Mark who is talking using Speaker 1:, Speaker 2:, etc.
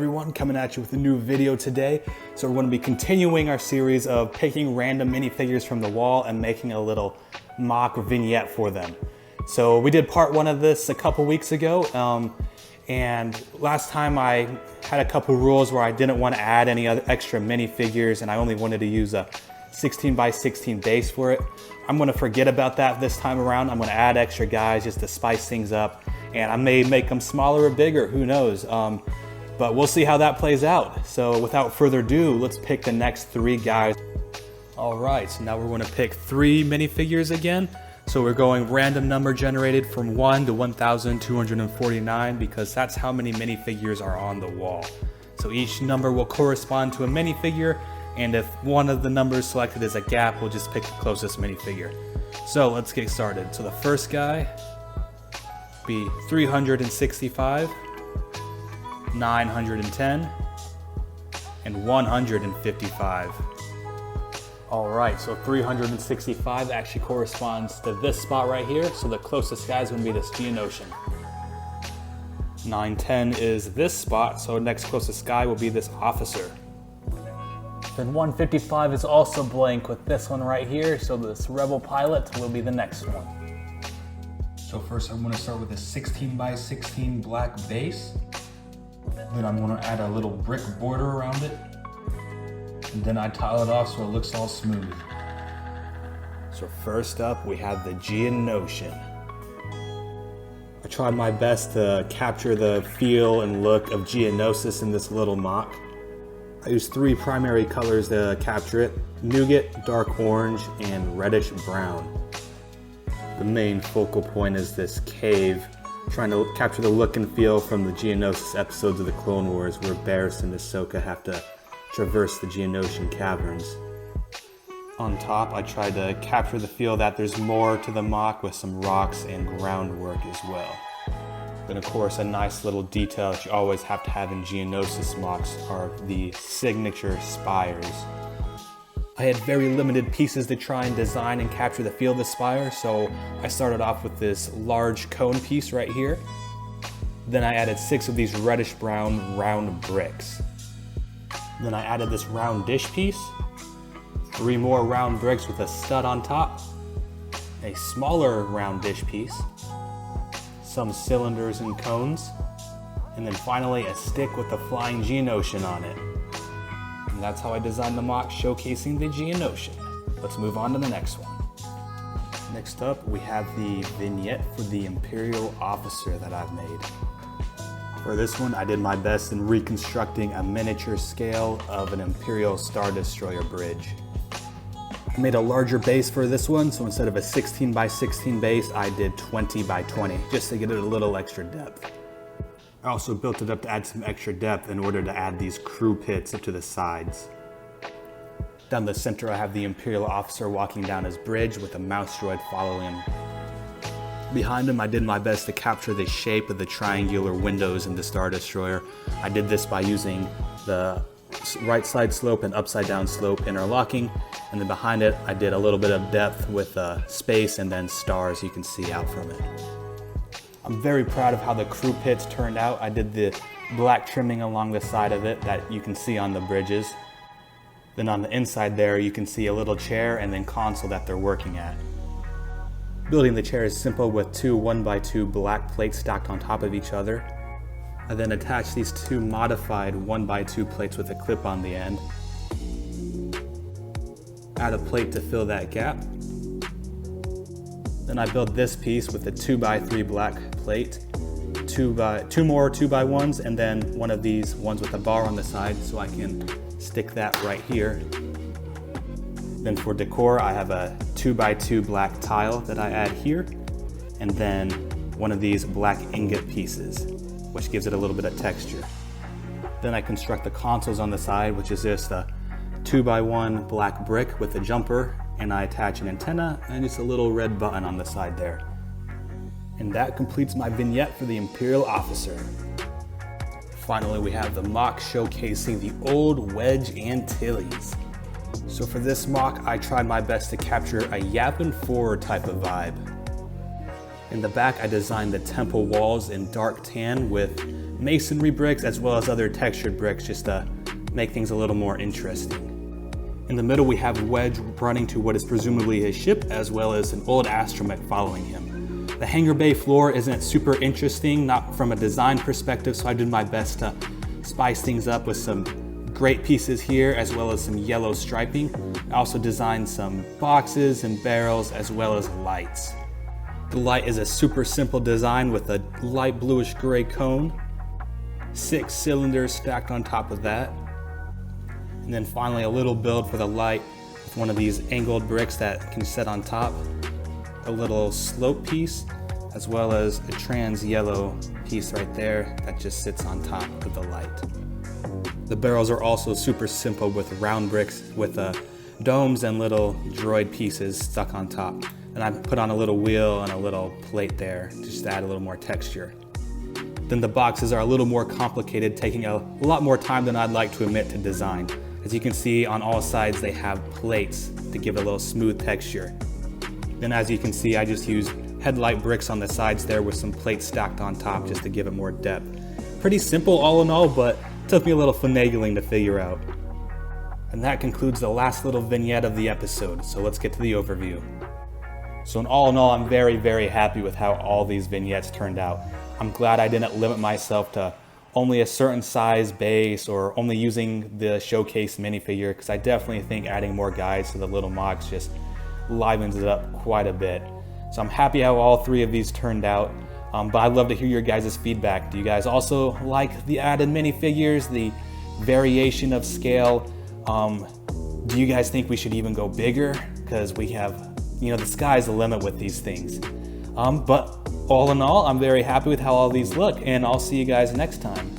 Speaker 1: everyone, coming at you with a new video today. So we're going to be continuing our series of picking random minifigures from the wall and making a little mock vignette for them. So we did part one of this a couple weeks ago, and last time I had a couple rules where I didn't want to add any other extra minifigures and I only wanted to use a 16 by 16 base for it. I'm going to forget about that this time around. I'm going to add extra guys just to spice things up, and I may make them smaller or bigger, who knows. But we'll see how that plays out. So without further ado, let's pick the next three guys. All right, so now we're going to pick three minifigures again. So we're going random number generated from 1 to 1,249 because that's how many minifigures are on the wall. So each number will correspond to a minifigure, and if one of the numbers selected is a gap, we'll just pick the closest minifigure. So let's get started. So the first guy be 365, 910, and 155. All right, so 365 actually corresponds to this spot right here. So the closest guy is going to be this Geonosian. 910 is this spot, so next closest guy will be this officer. Then 155 is also blank with this one right here, so this rebel pilot will be the next one.
Speaker 2: So first I'm going to start with a 16 by 16 black base. Then I'm going to add a little brick border around it. And then I tile it off so it looks all smooth.
Speaker 1: So first up we have the Geonosian. I tried my best to capture the feel and look of Geonosis in this little mock. I used three primary colors to capture it: nougat, dark orange, and reddish brown. The main focal point is this cave, trying to capture the look and feel from the Geonosis episodes of the Clone Wars where Barriss and Ahsoka have to traverse the Geonosian caverns. On top, I tried to capture the feel that there's more to the mock with some rocks and groundwork as well. Then of course, a nice little detail that you always have to have in Geonosis mocks are the signature spires. I had very limited pieces to try and design and capture the feel of the spire, so I started off with this large cone piece right here. Then I added 6 of these reddish brown round bricks. Then I added this round dish piece, 3 more round bricks with a stud on top, a smaller round dish piece, some cylinders and cones, and then finally a stick with the flying Geonosian on it. And that's how I designed the mock showcasing the Geonosian. Let's move on to the next one. Next up, we have the vignette for the Imperial officer that I've made. For this one, I did my best in reconstructing a miniature scale of an Imperial Star Destroyer bridge. I made a larger base for this one, so instead of a 16 by 16 base, I did 20 by 20, just to get it a little extra depth. I also built it up to add some extra depth in order to add these crew pits up to the sides. Down the center, I have the Imperial officer walking down his bridge with a mouse droid following him. Behind him, I did my best to capture the shape of the triangular windows in the Star Destroyer. I did this by using the right side slope and upside down slope interlocking, and then behind it I did a little bit of depth with space and then stars you can see out from it. I'm very proud of how the crew pits turned out. I did the black trimming along the side of it that you can see on the bridges. Then on the inside there you can see a little chair and then console that they're working at. Building the chair is simple with 2 1x2 black plates stacked on top of each other. I then attached these 2 modified 1x2 plates with a clip on the end. Add a plate to fill that gap. Then I built this piece with a 2x3 black plate, 2 more 2x1s, and then one of these ones with a bar on the side so I can stick that right here. Then for decor, I have a 2x2 black tile that I add here, and then one of these black ingot pieces, which gives it a little bit of texture. Then I construct the consoles on the side, which is just a 2x1 black brick with a jumper, and I attach an antenna and just a little red button on the side there. And that completes my vignette for the Imperial officer. Finally, we have the mock showcasing the old Wedge Antilles. So for this mock, I tried my best to capture a Yavin 4 type of vibe. In the back, I designed the temple walls in dark tan with masonry bricks as well as other textured bricks just to make things a little more interesting. In the middle we have Wedge running to what is presumably his ship, as well as an old astromech following him. The hangar bay floor isn't super interesting, not from a design perspective, so I did my best to spice things up with some great pieces here as well as some yellow striping. I also designed some boxes and barrels as well as lights. The light is a super simple design with a light bluish gray cone, 6 cylinders stacked on top of that. And then finally a little build for the light with one of these angled bricks that can sit on top, a little slope piece, as well as a trans yellow piece right there that just sits on top of the light. The barrels are also super simple with round bricks with domes and little droid pieces stuck on top. And I put on a little wheel and a little plate there just to add a little more texture. Then the boxes are a little more complicated, taking a lot more time than I'd like to admit to design. As you can see, on all sides they have plates to give it a little smooth texture. Then as you can see, I just used headlight bricks on the sides there with some plates stacked on top just to give it more depth. Pretty simple all in all, but it took me a little finagling to figure out. And that concludes the last little vignette of the episode, so let's get to the overview. So in all, I'm very, very happy with how all these vignettes turned out. I'm glad I didn't limit myself to only a certain size base or only using the showcase minifigure, because I definitely think adding more guys to the little Mocs just livens it up quite a bit. So I'm happy how all 3 of these turned out, but I'd love to hear your guys' feedback. Do you guys also like the added minifigures, the variation of scale? Do you guys think we should even go bigger? Because we have, the sky's the limit with these things. But all in all, I'm very happy with how all these look, and I'll see you guys next time.